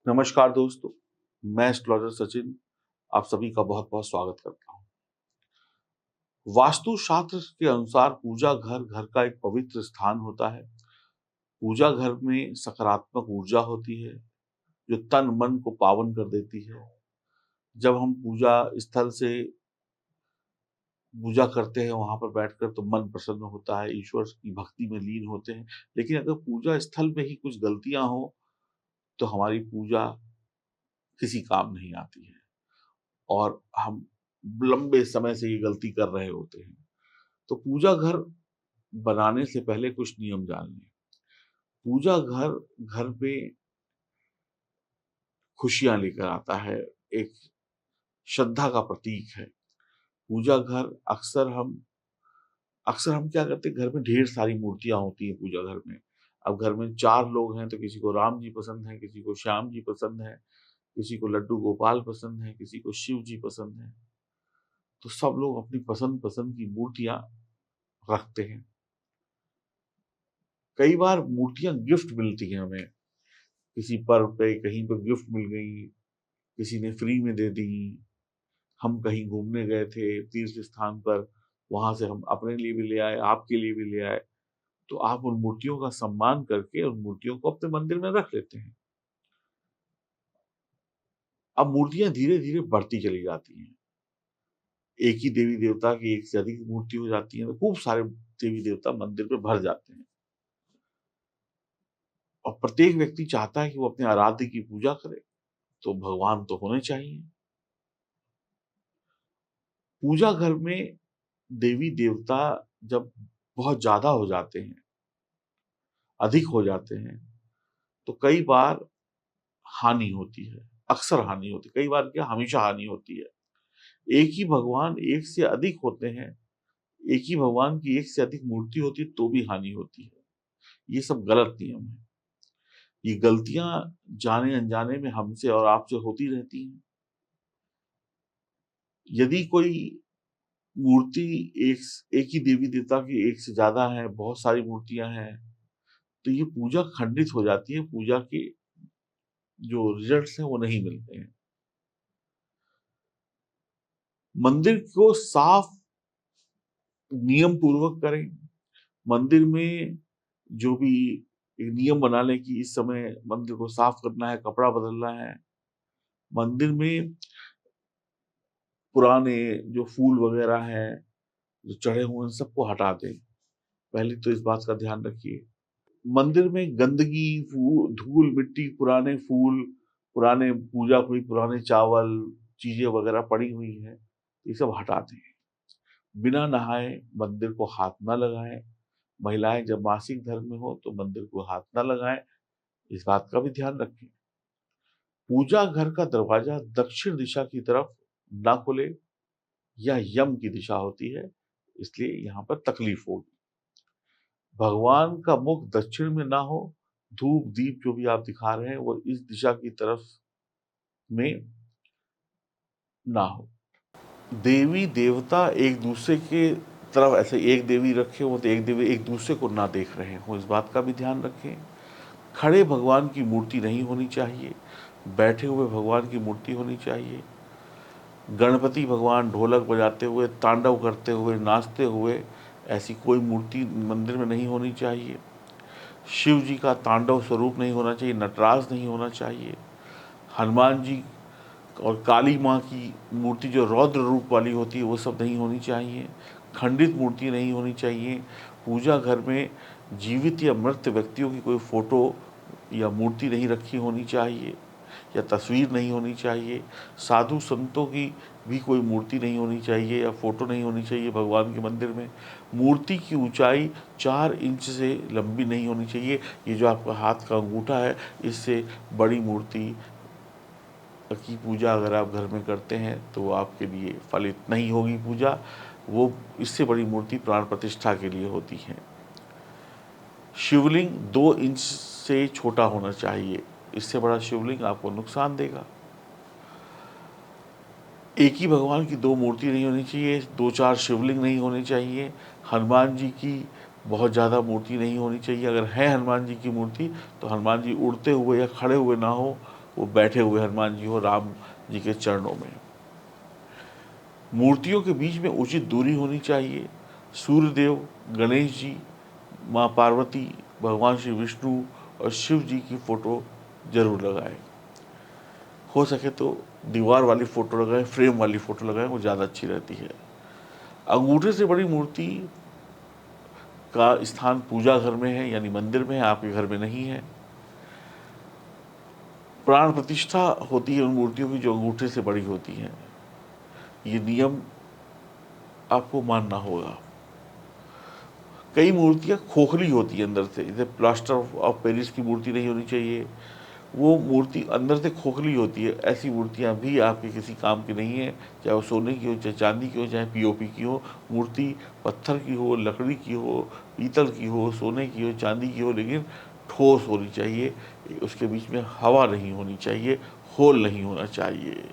नमस्कार दोस्तों, मैं एस्ट्रोलॉजर सचिन आप सभी का बहुत-बहुत स्वागत करता हूँ। वास्तु शास्त्र के अनुसार पूजा घर, घर का एक पवित्र स्थान होता है। पूजा घर में सकारात्मक ऊर्जा होती है, जो तन-मन को पावन कर देती है। जब हम पूजा स्थल से पूजा करते हैं, वहाँ पर बैठकर तो मन प्रसन्न होता है, ईश्वर की भक्ति में लीन होते हैं। लेकिन अगर पूजा स्थल में ही कुछ गलतियाँ हों, तो हमारी पूजा किसी काम नहीं आती है और हम लंबे समय से ये गलती कर रहे होते हैं। तो पूजा घर बनाने से पहले कुछ नियम जान लें। पूजा घर घर पे खुशियाँ लेकर आता है, एक श्रद्धा का प्रतीक है। पूजा घर अक्सर हम क्या करते हैं, घर में ढेर सारी मूर्तियाँ होती हैं पूजा घर में। अब घर में 4 लोग हैं तो किसी को राम जी पसंद है, किसी को श्याम जी पसंद है, किसी को लड्डू गोपाल पसंद है, किसी को शिव जी पसंद है। तो सब लोग अपनी पसंद-पसंद की मूर्तियाँ रखते हैं। कई बार मूर्तियाँ गिफ्ट मिलती हैं हमें, किसी पर्व पे कहीं पे गिफ्ट मिल गई, किसी ने फ्री में दे दी। हम कहीं घूमने गए थे तीर्थ स्थान पर, वहाँ से हम अपने लिए भी ले आए, आपके लिए भी ले आए। तो आप उन मूर्तियों का सम्मान करके उन मूर्तियों को अपने मंदिर में रख लेते हैं। अब मूर्तियाँ धीरे-धीरे बढ़ती चली जाती हैं। एक ही देवी-देवता की एक से अधिक मूर्ति हो जाती है, तो खूब सारे देवी-देवता मंदिर में भर जाते हैं। और प्रत्येक व्यक्ति चाहता है कि वो अपने आराध्य की पूजा करे, तो भगवान तो होने चाहिए। पूजा घर में देवी-देवता जब बहुत ज़्यादा हो जाते हैं, अधिक हो जाते हैं, तो कई बार हानि होती है, अक्सर हानि होती है, कई बार क्या हमेशा हानि होती है। एक ही भगवान एक से अधिक होते हैं, एक ही भगवान की एक से अधिक मूर्ति होती है, तो भी हानि होती है। ये सब गलत नियम है। ये गलतियाँ जाने-अनजाने में हमसे और आपसे होती रहती हैं। यदि कोई मूर्ति एक ही देवी-देवता की एक से ज़्यादा है, बहुत सारी मूर्तियाँ हैं, तो ये पूजा खंडित हो जाती है, पूजा के जो रिजल्ट्स हैं वो नहीं मिलते हैं। मंदिर को साफ नियम पूर्वक करें। मंदिर में जो भी एक नियम बना लें कि इस समय मंदिर को साफ करना है, कपड़ा बदलना है। मंदिर में पुराने जो फूल वगैरह हैं, जो चढ़े हुए हैं, सबको हटा दें। पहले तो इस बात का ध्यान रखिए। मंदिर में गंदगी, धूल मिट्टी, पुराने फूल, पुराने पूजा हुई, पुराने चावल, चीज़ें वगैरह पड़ी हुई हैं, ये सब हटा दें। बिना नहाए मंदिर को हाथ ना लगाएँ। महिलाएँ जब मासिक धर्म में हो तो मंदिर को हाथ ना लगाएँ, इस बात का भी ध्यान रखें। पूजा घर का दरवाज़ा दक्षिण दिशा की तरफ ना खुले, यह यम की दिशा होती है, इसलिए यहाँ पर तकलीफ होगी। भगवान का मुख दक्षिण में ना हो, धूप, दीप जो भी आप दिखा रहे हैं, वो इस दिशा की तरफ में ना हो। देवी-देवता एक-दूसरे के तरफ ऐसे एक देवी रखे हों, तो एक देवी एक-दूसरे को ना देख रहे हों, इस बात का भी ध्यान रखें। खड़े भगवान की मूर्ति नहीं होनी चाहिए, बैठे हुए भगवान की मूर्ति होनी चाहिए। गणपति भगवान ढोलक बजाते हुए, तांडव करते हुए, नाचते हुए, ऐसी कोई मूर्ति मंदिर में नहीं होनी चाहिए। शिव जी का तांडव स्वरूप नहीं होना चाहिए, नटराज नहीं होना चाहिए। हनुमान जी और काली माँ की मूर्ति जो रौद्र रूप वाली होती है, वो सब नहीं होनी चाहिए। खंडित मूर्ति नहीं होनी चाहिए। पूजा घर में जीवित या मृत व्यक्तियों की कोई फ़ोटो या मूर्ति नहीं रखी होनी चाहिए या तस्वीर नहीं होनी चाहिए। साधु संतों की भी कोई मूर्ति नहीं होनी चाहिए या फ़ोटो नहीं होनी चाहिए भगवान के मंदिर में। मूर्ति की ऊंचाई 4 इंच से लंबी नहीं होनी चाहिए। ये जो आपका हाथ का अंगूठा है, इससे बड़ी मूर्ति की पूजा अगर आप घर में करते हैं तो वो आपके लिए फलित नहीं होगी पूजा। वो इससे बड़ी मूर्ति प्राण प्रतिष्ठा के लिए होती है। शिवलिंग 2 इंच से छोटा होना चाहिए, इससे बड़ा शिवलिंग आपको नुकसान देगा। एक ही भगवान की 2 मूर्ति नहीं होनी चाहिए, 2-4 शिवलिंग नहीं होने चाहिए। हनुमान जी की बहुत ज़्यादा मूर्ति नहीं होनी चाहिए। अगर है हनुमान जी की मूर्ति तो हनुमान जी उड़ते हुए या खड़े हुए ना हो, वो बैठे हुए हनुमान जी हो राम जी के चरणों में। मूर्तियों के बीच में उचित दूरी होनी चाहिए। सूर्यदेव, गणेश जी, माँ पार्वती, भगवान श्री विष्णु और शिव जी की फ़ोटो जरूर लगाएं। हो सके तो दीवार वाली फ़ोटो लगाएं, फ्रेम वाली फ़ोटो लगाएं, वो ज़्यादा अच्छी रहती है। अंगूठे से बड़ी मूर्ति का स्थान पूजा घर में है, यानी मंदिर में है, आपके घर में नहीं है। प्राण प्रतिष्ठा होती है उन मूर्तियों की जो अंगूठे से बड़ी होती हैं। ये नियम आपको मानना होगा। कई मूर्तियाँ खोखली होती है अंदर से, जैसे प्लास्टर ऑफ पेरिस की मूर्ति नहीं होनी चाहिए, वो मूर्ति अंदर से खोखली होती है। ऐसी मूर्तियाँ भी आपके किसी काम की नहीं है, चाहे वो सोने की हो, चाहे चांदी की हो, चाहे पीओपी की हो। मूर्ति पत्थर की हो, लकड़ी की हो, पीतल की हो, सोने की हो, चांदी की हो, लेकिन ठोस होनी चाहिए। उसके बीच में हवा नहीं होनी चाहिए, होल नहीं होना चाहिए।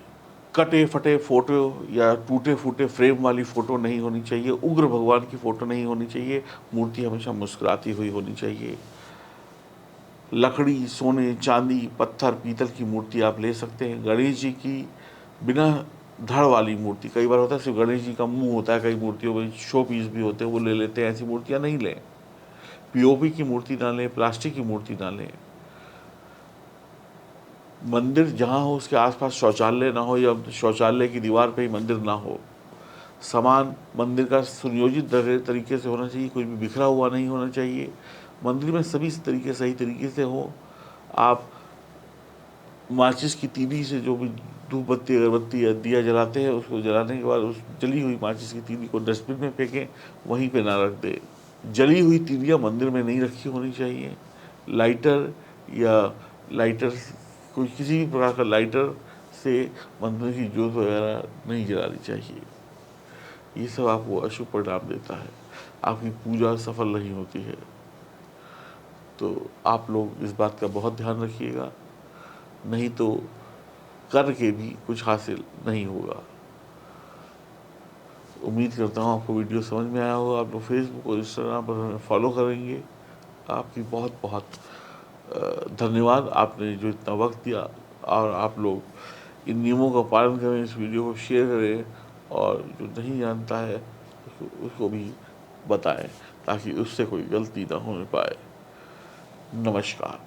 कटे फटे फोटो या टूटे फूटे फ्रेम वाली फ़ोटो नहीं होनी चाहिए। उग्र भगवान की फ़ोटो नहीं होनी चाहिए। मूर्ति हमेशा मुस्कुराती हुई होनी चाहिए। लकड़ी, सोने, चांदी, पत्थर, पीतल की मूर्ति आप ले सकते हैं। गणेश जी की बिना धड़ वाली मूर्ति, कई बार होता है सिर्फ गणेश जी का मुंह होता है, कई मूर्तियों में शो पीस भी होते हैं, वो ले लेते हैं। ऐसी मूर्तियाँ नहीं लें। पीओपी की मूर्ति ना लें, प्लास्टिक की मूर्ति ना लें। मंदिर जहाँ हो उसके आसपास शौचालय ना हो, या शौचालय की दीवार पे ही मंदिर ना हो। सामान मंदिर का सुनियोजित तरीके से होना चाहिए, कोई भी बिखरा हुआ नहीं होना चाहिए। मंदिर में सभी तरीके सही तरीके से हो। आप माचिस की तीली से जो भी धूप बत्ती, अगरबत्ती या दिया जलाते हैं, उसको जलाने के बाद उस जली हुई माचिस की तीली को डस्टबिन में फेंकें, वहीं पे ना रख दें। जली हुई तीलियाँ मंदिर में नहीं रखी होनी चाहिए। लाइटर या लाइटर, कोई किसी भी प्रकार का लाइटर से मंदिर की जोत वगैरह नहीं जलानी चाहिए। ये सब आपको अशुभ परिणाम देता है, आपकी पूजा सफल नहीं होती है। तो आप लोग इस बात का बहुत ध्यान रखिएगा, नहीं तो करके भी कुछ हासिल नहीं होगा। उम्मीद करता हूँ आपको वीडियो समझ में आया होगा। आप लोग फेसबुक और इंस्टाग्राम पर हमें फॉलो करेंगे। आपकी बहुत बहुत धन्यवाद, आपने जो इतना वक्त दिया। और आप लोग इन नियमों का पालन करें, इस वीडियो को शेयर करें, और जो नहीं जानता है उसको भी बताएं, ताकि उससे कोई गलती ना होने पाए। नमस्कार।